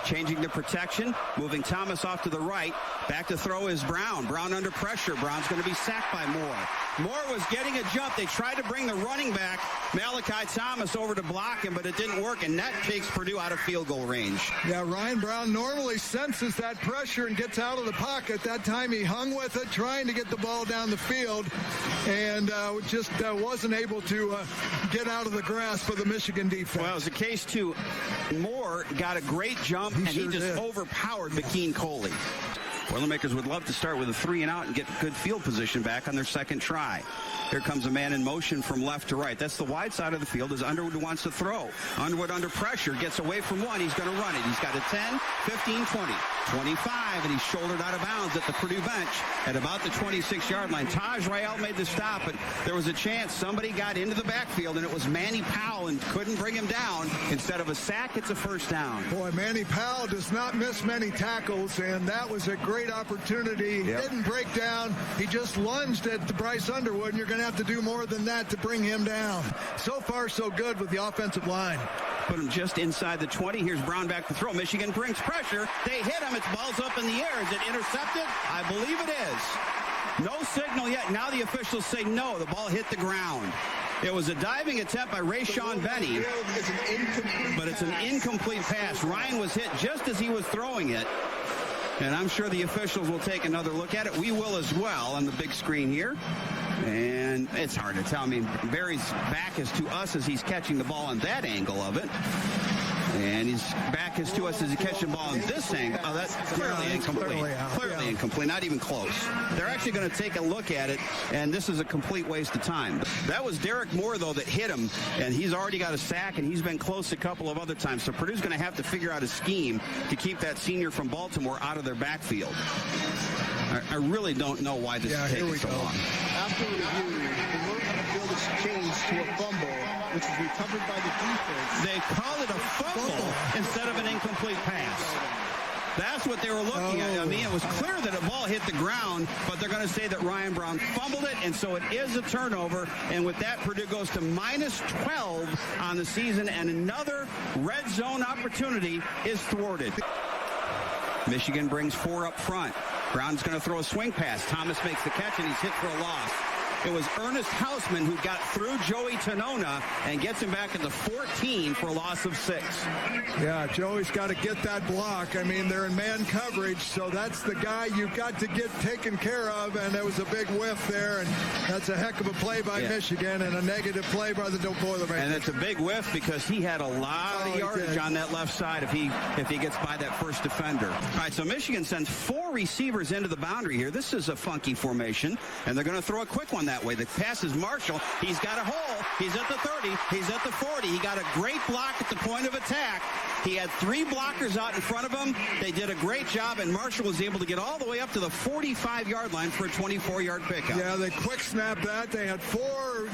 Changing the protection, moving Thomas off to the right. Back to throw is Brown. Brown under pressure. Brown's going to be sacked by Moore. Moore was getting a jump. They tried to bring the running back, Malachi Thomas, over to block him, but it didn't work, and that takes Purdue out of field goal range. Yeah, Ryan Brown normally senses that pressure and gets out of the pocket. That time he hung with it, trying to get the ball down the field, and just wasn't able to get out of the grasp of the Michigan defense. Well, it was a case, too. Moore got a great jump, and he just overpowered McKean Coley. Boilermakers would love to start with a 3-and-out and get good field position back on their second try. Here comes a man in motion from left to right. That's the wide side of the field as Underwood wants to throw. Underwood under pressure, gets away from one. He's going to run it. He's got a 10, 15, 20, 25, and he's shouldered out of bounds at the Purdue bench at about the 26-yard line. Taj Rael made the stop, but there was a chance somebody got into the backfield, and it was Manny Powell, and couldn't bring him down. Instead of a sack, it's a first down. Boy, Manny Powell does not miss many tackles, and that was a great opportunity. He didn't break down. He just lunged at Bryce Underwood, and you're going to have to do more than that to bring him down. So far, so good with the offensive line. Put him just inside the 20. Here's Brown back to throw. Michigan brings pressure. They hit him. It's balls up in the air. Is it intercepted? I believe it is. No signal yet. Now the officials say no. The ball hit the ground. It was a diving attempt by Rayshawn Benny, but it's an incomplete pass. Ryan was hit just as he was throwing it. And I'm sure the officials will take another look at it. We will as well on the big screen here. And it's hard to tell. I mean, Barry's back is to us as he's catching the ball on that angle of it. And his back is to us as he catches the ball on this angle. Oh, that's clearly incomplete. Clearly incomplete, not even close. They're actually going to take a look at it, and this is a complete waste of time. That was Derek Moore, though, that hit him, and he's already got a sack, and he's been close a couple of other times. So Purdue's going to have to figure out a scheme to keep that senior from Baltimore out of their backfield. I really don't know why this is taking so long. After review, the look on the field has changed to a fumble, which is recovered by the defense. They call it a fumble instead of an incomplete pass. That's what they were looking at. I mean, it was clear that a ball hit the ground, but they're going to say that Ryan Brown fumbled it, and so it is a turnover. And with that, Purdue goes to minus 12 on the season, and another red zone opportunity is thwarted. Michigan brings 4 up front. Brown's going to throw a swing pass. Thomas makes the catch, and he's hit for a loss. It was Ernest Hausman who got through Joey Tonona and gets him back at the 14 for a loss of 6. Yeah, Joey's got to get that block. I mean, they're in man coverage, so that's the guy you've got to get taken care of, and there was a big whiff there, and that's a heck of a play by Michigan and a negative play by the Boilermakers. And it's a big whiff because he had a lot of yardage on that left side if he gets by that first defender. All right, so Michigan sends 4 receivers into the boundary here. This is a funky formation, and they're going to throw a quick one that way. The pass is Marshall. He's got a hole. He's at the 30. He's at the 40. He got a great block at the point of attack. He had 3 blockers out in front of him. They did a great job, and Marshall was able to get all the way up to the 45-yard line for a 24-yard pickup. Yeah, they quick snapped that. They had 4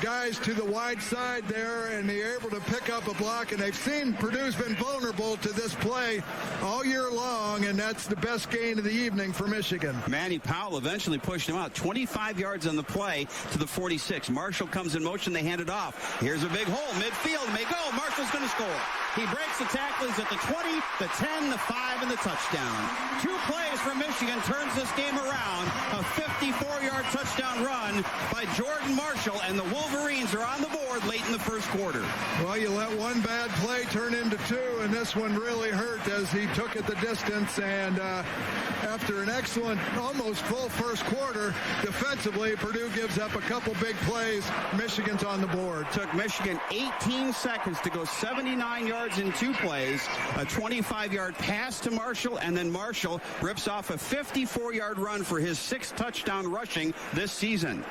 guys to the wide side there, and they were able to pick up a block, and they've seen Purdue's been vulnerable to this play all year long, and that's the best gain of the evening for Michigan. Manny Powell eventually pushed him out. 25 yards on the play to the 46. Marshall comes in motion. They hand it off. Here's a big hole. Midfield may go. Marshall's going to score. He breaks the tackle. He's at the 20, the 10, the 5, and the touchdown. 2 plays for Michigan turns this game around. A 54-yard touchdown run by Jordan Marshall, and the Wolverines are on the board late in the first quarter. Well, you let one bad play turn into 2, and this one really hurt as he took it the distance. And after an excellent, almost full first quarter, defensively, Purdue gives up a couple big plays. Michigan's on the board. Took Michigan 18 seconds to go 79 yards in 2 plays, a 25-yard pass to Marshall, and then Marshall rips off a 54-yard run for his 6th touchdown rushing this season.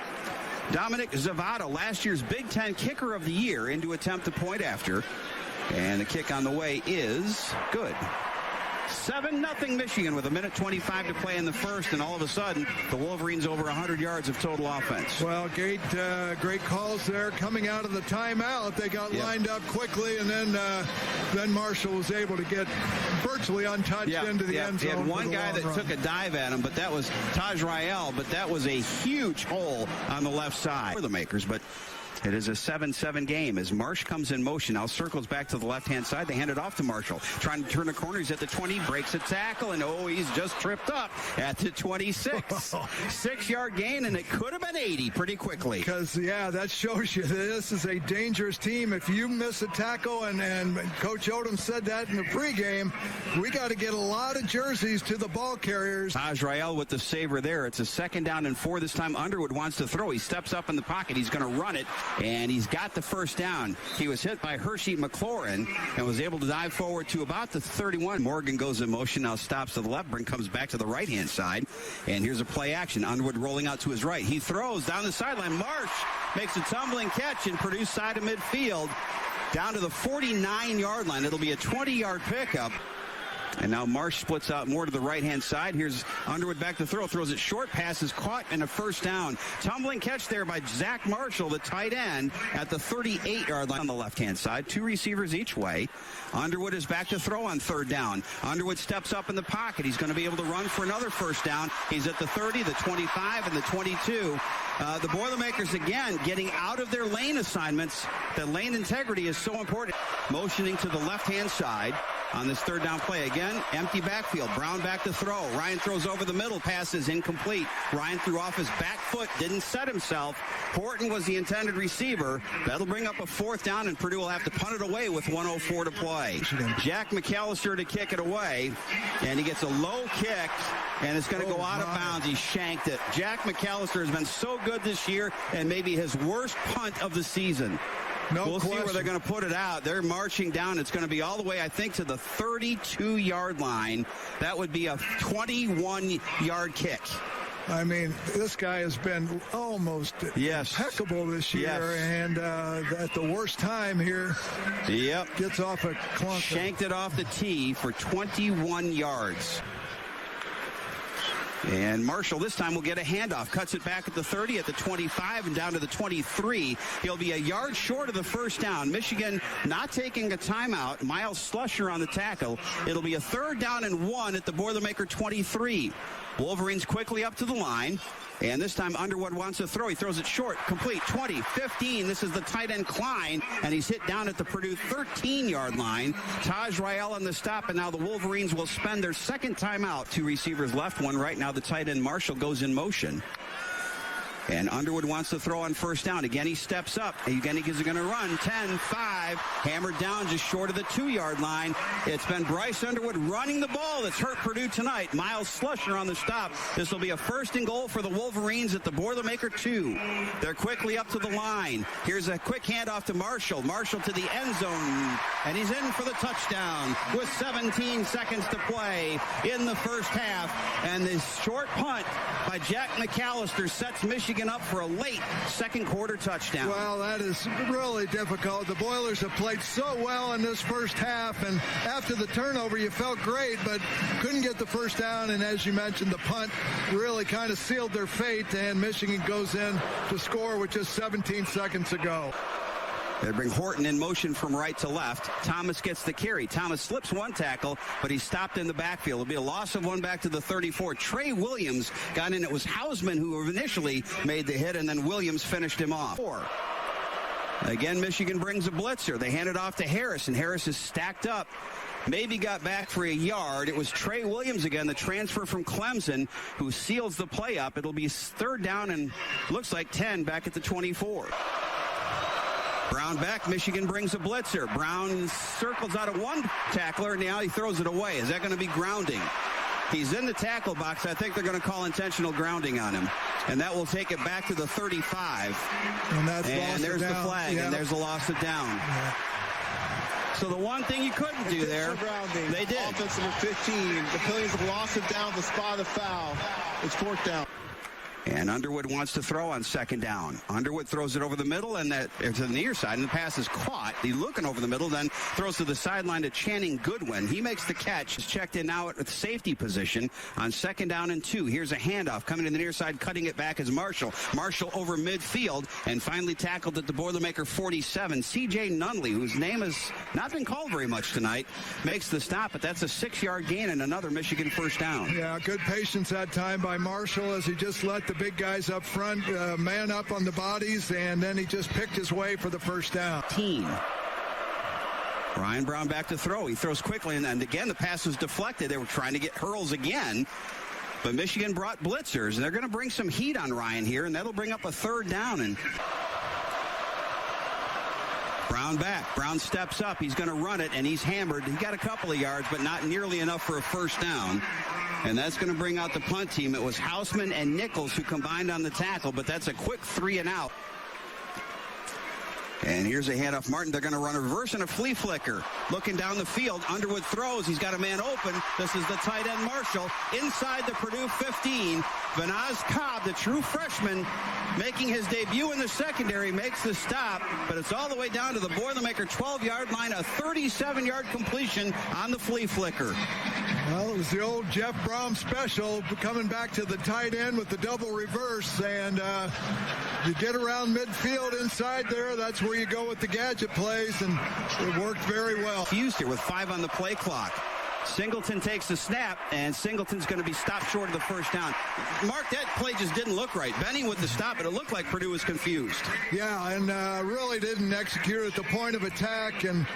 Dominic Zavada, last year's Big Ten Kicker of the Year, in to attempt the point after. And the kick on the way is good. 7-0 Michigan with 1:25 to play in the first, and all of a sudden the Wolverines over 100 yards of total offense. Well, great calls there coming out of the timeout. They got lined up quickly, and then Marshall was able to get virtually untouched into the end zone. He had one guy that took a dive at him, but that was Taj Rael, but that was a huge hole on the left side for the makers. But It is a 7-7 game as Marsh comes in motion. Now circles back to the left-hand side. They hand it off to Marshall. Trying to turn the corner. He's at the 20, breaks a tackle, and he's just tripped up at the 26. 6-yard gain, and it could have been 80 pretty quickly. Because, yeah, that shows you that this is a dangerous team. If you miss a tackle, and Coach Odom said that in the pregame, we got to get a lot of jerseys to the ball carriers. Taj Rael with the saver there. It's a 2nd down and 4. This time Underwood wants to throw. He steps up in the pocket. He's going to run it. And he's got the 1st down. He was hit by Hershey McLaurin and was able to dive forward to about the 31. Morgan goes in motion, now stops to the left. Brink comes back to the right-hand side. And here's a play action. Underwood rolling out to his right. He throws down the sideline. Marsh makes a tumbling catch in Purdue's side of midfield down to the 49-yard line. It'll be a 20-yard pickup. And now Marsh splits out more to the right-hand side. Here's Underwood back to throw. Throws it short. Pass is caught and a 1st down. Tumbling catch there by Zach Marshall, the tight end, at the 38-yard line on the left-hand side. 2 receivers each way. Underwood is back to throw on 3rd down. Underwood steps up in the pocket. He's going to be able to run for another 1st down. He's at the 30, the 25, and the 22. The Boilermakers, again, getting out of their lane assignments. The lane integrity is so important. Motioning to the left-hand side on this 3rd down play. Again, empty backfield. Brown back to throw. Ryan throws over the middle. Pass is incomplete. Ryan threw off his back foot. Didn't set himself. Horton was the intended receiver. That'll bring up a 4th down, and Purdue will have to punt it away with 1:04 to play. Jack McAllister to kick it away, and he gets a low kick, and it's going to go out of bounds. He shanked it. Jack McAllister has been so good this year, and maybe his worst punt of the season. We'll see where they're going to put it out. They're marching down. It's going to be all the way, I think, to the 32-yard line. That would be a 21-yard kick. I mean, this guy has been almost impeccable this year, and at the worst time here, gets off a clunker. Shanked it off the tee for 21 yards. And Marshall this time will get a handoff. Cuts it back at the 30, at the 25, and down to the 23. He'll be a yard short of the 1st down. Michigan not taking a timeout. Miles Slusher on the tackle. It'll be a 3rd down and 1 at the Boilermaker 23. Wolverines quickly up to the line. And this time Underwood wants to throw. He throws it short, complete, 20, 15. This is the tight end Klein, and he's hit down at the Purdue 13-yard line. Taj Rael on the stop, and now the Wolverines will spend their 2nd timeout. 2 receivers left, 1 right. Now the tight end Marshall goes in motion. And Underwood wants to throw on 1st down. Again, he steps up. Again, he's going to run 10-5. Hammered down just short of the 2-yard line. It's been Bryce Underwood running the ball that's hurt Purdue tonight. Miles Slusher on the stop. This will be a 1st and goal for the Wolverines at the Boilermaker 2. They're quickly up to the line. Here's a quick handoff to Marshall. Marshall to the end zone. And he's in for the touchdown with 17 seconds to play in the 1st half. And this short punt by Jack McAllister sets Michigan up for a late 2nd quarter touchdown. Well, that is really difficult. The Boilers have played so well in this 1st half, and after the turnover, you felt great, but couldn't get the 1st down, and as you mentioned, the punt really kind of sealed their fate, and Michigan goes in to score with just 17 seconds to go. They bring Horton in motion from right to left. Thomas gets the carry. Thomas slips 1 tackle, but he's stopped in the backfield. It'll be a loss of 1 back to the 34. Trey Williams got in. It was Hausman who initially made the hit, and then Williams finished him off. Again, Michigan brings a blitzer. They hand it off to Harris, and Harris is stacked up. Maybe got back for a yard. It was Trey Williams again, the transfer from Clemson, who seals the play up. It'll be 3rd down and looks like 10 back at the 24. Brown back. Michigan brings a blitzer. Brown circles out of 1 tackler, and now he throws it away. Is that going to be grounding? He's in the tackle box. I think they're going to call intentional grounding on him. And that will take it back to the 35. And there's the flag, and there's a loss of down. Yeah. So the one thing you couldn't do there, they did. Offense number 15. The Phillies have lost it down the spot of the foul. It's 4th down. And Underwood wants to throw on 2nd down. Underwood throws it over the middle and to the near side, and the pass is caught. He's looking over the middle, then throws to the sideline to Channing Goodwin. He makes the catch. He's checked in now at the safety position on 2nd down and 2. Here's a handoff coming to the near side, cutting it back is Marshall. Marshall over midfield and finally tackled at the Boilermaker 47. C.J. Nunley, whose name has not been called very much tonight, makes the stop, but that's a 6-yard gain and another Michigan 1st down. Yeah, good patience that time by Marshall as he just let the big guys up front, man up on the bodies, and then he just picked his way for the first down. Ryan Brown back to throw. He throws quickly, and again, the pass was deflected. They were trying to get hurls again, but Michigan brought blitzers, and they're going to bring some heat on Ryan here, and that'll bring up a third down. And Brown back. Brown steps up. He's going to run it, and he's hammered. He got a couple of yards, but not nearly enough for a first down. And that's going to bring out the punt team. It was Hausman and Nichols who combined on the tackle, but that's a quick 3 and out. And here's a handoff. Martin, they're going to run a reverse and a flea flicker. Looking down the field, Underwood throws. He's got a man open. This is the tight end Marshall. Inside the Purdue 15, Vanaz Cobb, the true freshman, making his debut in the secondary, makes the stop, but it's all the way down to the Boilermaker 12-yard line, a 37-yard completion on the flea flicker. Well, it was the old Jeff Brom special, coming back to the tight end with the double reverse, and you get around midfield inside there. That's where you go with the gadget plays, and it worked very well. Fused here with 5 on the play clock. Singleton takes the snap, and Singleton's going to be stopped short of the first down. Mark, that play just didn't look right. Benning with the stop, but it looked like Purdue was confused. Yeah, and really didn't execute at the point of attack, and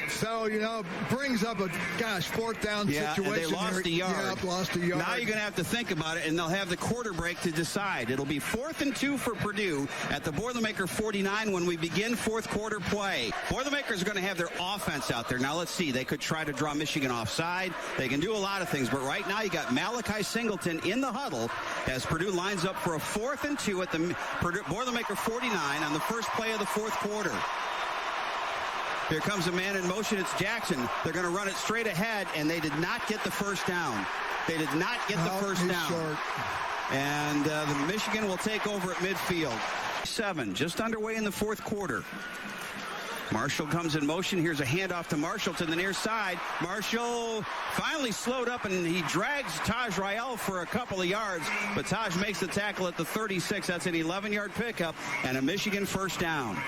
so, you know, brings up a, fourth down situation. And they lost a yard. Yeah, lost a yard. Now you're going to have to think about it, and they'll have the quarter break to decide. It'll be 4th and 2 for Purdue at the Boilermaker 49 when we begin fourth quarter play. Boilermakers are going to have their offense out there. Now let's see. They could try to draw Michigan offside. They can do a lot of things, but right now you got Malachi Singleton in the huddle as Purdue lines up for a 4th and 2 at the Purdue Boilermaker 49 on the first play of the fourth quarter. Here comes a man in motion. It's Jackson. They're going to run it straight ahead, and they did not get the first down. They did not get the first down. Short. And the Michigan will take over at midfield. 7, just underway in the fourth quarter. Marshall comes in motion. Here's a handoff to Marshall to the near side. Marshall finally slowed up, and he drags Taj Rael for a couple of yards, but Taj makes the tackle at the 36. That's an 11-yard pickup and a Michigan first down.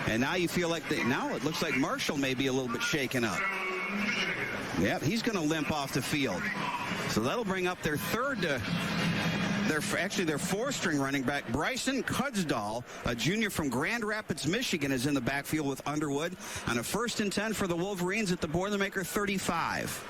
And now you feel like now it looks like Marshall may be a little bit shaken up. Yep, he's going to limp off the field. So that'll bring up their their four-string running back. Bryson Kudsdahl, a junior from Grand Rapids, Michigan, is in the backfield with Underwood on a 1st and 10 for the Wolverines at the Boilermaker 35.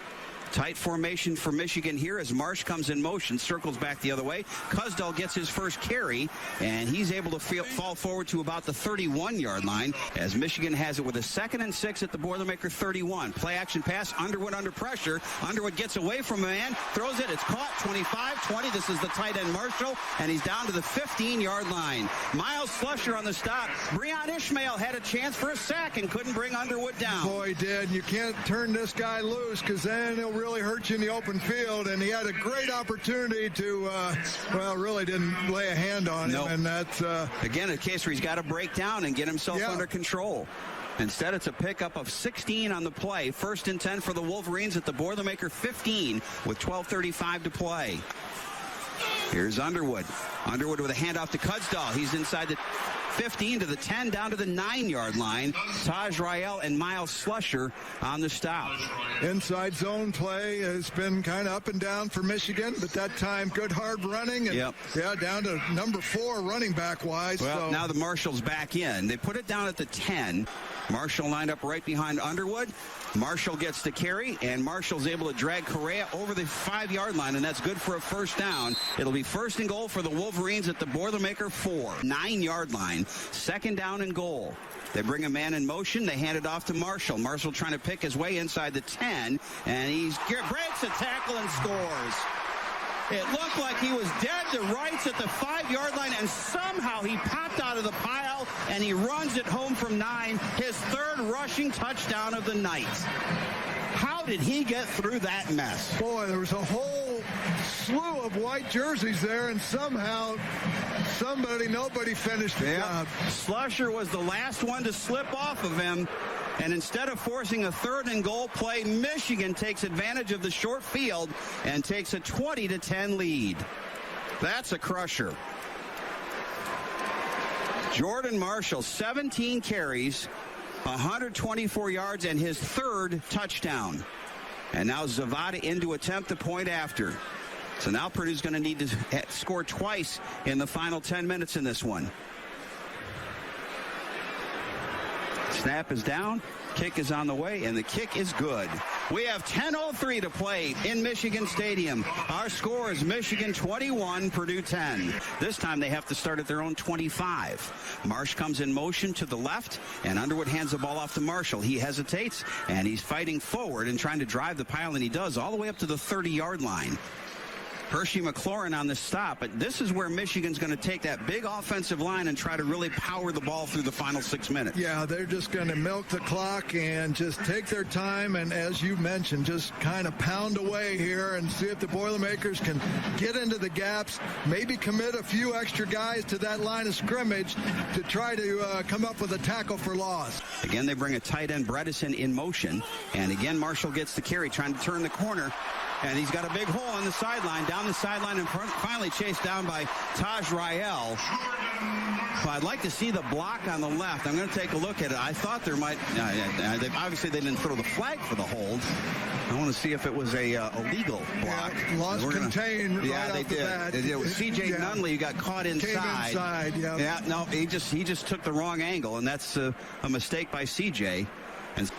Tight formation for Michigan here as Marsh comes in motion, circles back the other way. Kudsdahl gets his first carry, and he's able to fall forward to about the 31-yard line as Michigan has it with a 2nd and 6 at the Boilermaker 31. Play action pass, Underwood under pressure. Underwood gets away from a man, throws it. It's caught, 25, 20. This is the tight end Marshall, and he's down to the 15-yard line. Miles Slusher on the stop. Breon Ishmael had a chance for a sack and couldn't bring Underwood down. Boy, he did. You can't turn this guy loose because then he'll really hurt you in the open field, and he had a great opportunity to really didn't lay a hand on him. And that's again a case where he's got to break down and get himself under control. Instead, it's a pickup of 16 on the play. 1st and 10 for the Wolverines at the Boilermaker 15 with 12:35 to play. Here's Underwood. Underwood with a handoff to Kudsdahl. He's inside the 15 to the 10, down to the 9-yard line. Taj Rael and Miles Slusher on the stop. Inside zone play has been kind of up and down for Michigan, but that time good hard running. And down to number 4 running back wise. Well, now the Marshall's back in. They put it down at the 10. Marshall lined up right behind Underwood. Marshall gets the carry, and Marshall's able to drag Correa over the 5-yard line, and that's good for a first down. It'll be 1st and goal for the Wolverines at the Boilermaker 4, 9-yard line. 2nd down and goal. They bring a man in motion. They hand it off to Marshall. Marshall trying to pick his way inside the 10, and he breaks a tackle and scores. It looked like he was dead to rights at the 5-yard line, and somehow he popped out of the pile, and he runs it home from 9, his 3rd rushing touchdown of the night. How did he get through that mess? Boy, there was a whole slew of white jerseys there, and somehow nobody finished the job. Slusher was the last one to slip off of him. And instead of forcing a 3rd and goal play, Michigan takes advantage of the short field and takes a 20-10 lead. That's a crusher. Jordan Marshall, 17 carries, 124 yards, and his 3rd touchdown. And now Zavada in to attempt the point after. So now Purdue's going to need to score twice in the final 10 minutes in this one. Snap is down. Kick is on the way, and the kick is good. We have 10:03 to play in Michigan Stadium. Our score is Michigan 21, Purdue 10. This time they have to start at their own 25. Marsh comes in motion to the left, and Underwood hands the ball off to Marshall. He hesitates, and he's fighting forward and trying to drive the pile, and he does, all the way up to the 30-yard line. Hershey McLaurin on the stop, but this is where Michigan's going to take that big offensive line and try to really power the ball through the final 6 minutes. Yeah, they're just going to milk the clock and just take their time, and as you mentioned, just kind of pound away here and see if the Boilermakers can get into the gaps, maybe commit a few extra guys to that line of scrimmage to try to come up with a tackle for loss. Again, they bring a tight end, Bredesen, in motion, and again, Marshall gets the carry, trying to turn the corner. And he's got a big hole on the sideline, down the sideline, and finally chased down by Taj Rael. So I'd like to see the block on the left. I'm going to take a look at it. I thought there might, obviously they didn't throw the flag for the hold. I want to see if it was a illegal block. Yeah, lost contain right off the bat. It was C.J. Nunley who got caught inside. Came inside, yeah. Yeah, no, he just took the wrong angle, and that's a mistake by C.J. And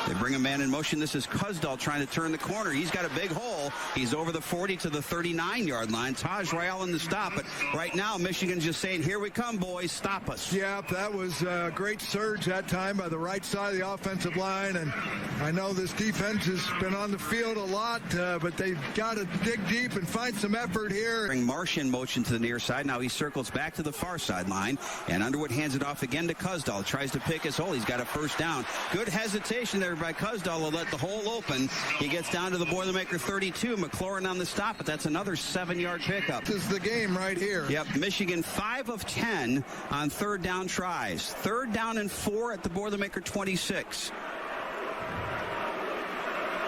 they bring a man in motion. This is Cusdall trying to turn the corner. He's got a big hole. He's over the 40 to the 39-yard line. Taj Rael in the stop. But right now, Michigan's just saying, here we come, boys. Stop us. Yeah, that was a great surge that time by the right side of the offensive line. And I know this defense has been on the field a lot, but they've got to dig deep and find some effort here. Bring Marsh in motion to the near side. Now he circles back to the far sideline. And Underwood hands it off again to Cusdall. Tries to pick his hole. He's got a first down. Good hesitation there by Cusdall will let the hole open. He gets down to the Boilermaker 32. McLaurin on the stop, but that's another 7-yard pickup. This is the game right here. Yep, Michigan 5 of 10 on third down tries. 3rd down and 4 at the Boilermaker 26.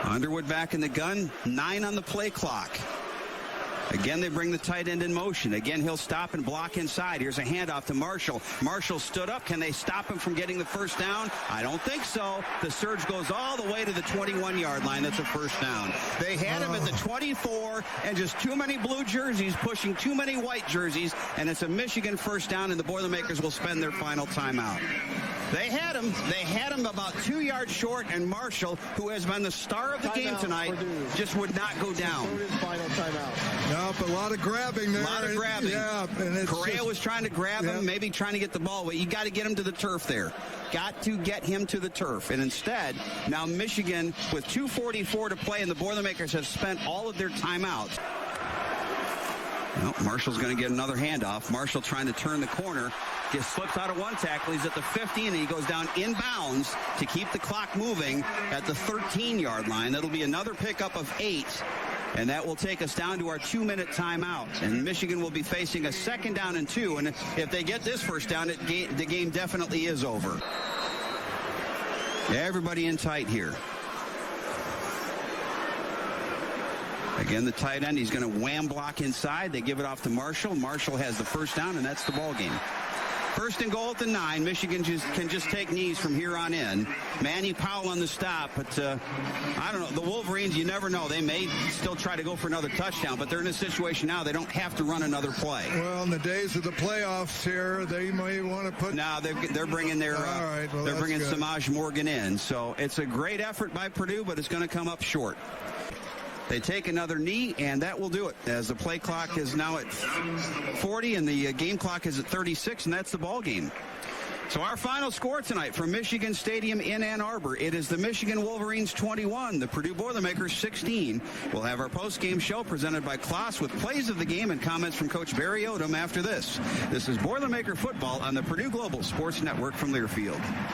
Underwood back in the gun, 9 on the play clock. Again, they bring the tight end in motion. Again, he'll stop and block inside. Here's a handoff to Marshall. Marshall stood up. Can they stop him from getting the first down? I don't think so. The surge goes all the way to the 21-yard line. That's a first down. They had him at the 24, and just too many blue jerseys pushing too many white jerseys, and it's a Michigan first down, and the Boilermakers will spend their final timeout. They had him. They had him about 2 yards short, and Marshall, who has been the star of the game tonight, just would not go down. Final timeout. Nope, a lot of grabbing there. A lot of grabbing. Yeah, and Correa was trying to grab him, maybe trying to get the ball away. You got to get him to the turf there. Got to get him to the turf. And instead, now Michigan, with 2:44 to play, and the Boilermakers have spent all of their timeouts. Well, Marshall's going to get another handoff. Marshall trying to turn the corner. Just slips out of one tackle. He's at the 15, and he goes down inbounds to keep the clock moving at the 13-yard line. That'll be another pickup of 8. And that will take us down to our 2-minute timeout. And Michigan will be facing a 2nd down and 2. And if they get this first down, the game definitely is over. Everybody in tight here. Again, the tight end, he's going to wham block inside. They give it off to Marshall. Marshall has the first down, and that's the ball game. 1st and goal at the 9. Michigan can just take knees from here on in. Manny Powell on the stop, but I don't know. The Wolverines, you never know. They may still try to go for another touchdown, but they're in a situation now they don't have to run another play. Well, in the days of the playoffs here, they may want to put. No, they're bringing their. They're bringing Samaj Morgan in. So it's a great effort by Purdue, but it's going to come up short. They take another knee, and that will do it, as the play clock is now at 40 and the game clock is at 36, and that's the ball game. So our final score tonight from Michigan Stadium in Ann Arbor, it is the Michigan Wolverines 21, the Purdue Boilermakers 16. We'll have our post-game show presented by Kloss with plays of the game and comments from Coach Barry Odom after this. This is Boilermaker Football on the Purdue Global Sports Network from Learfield.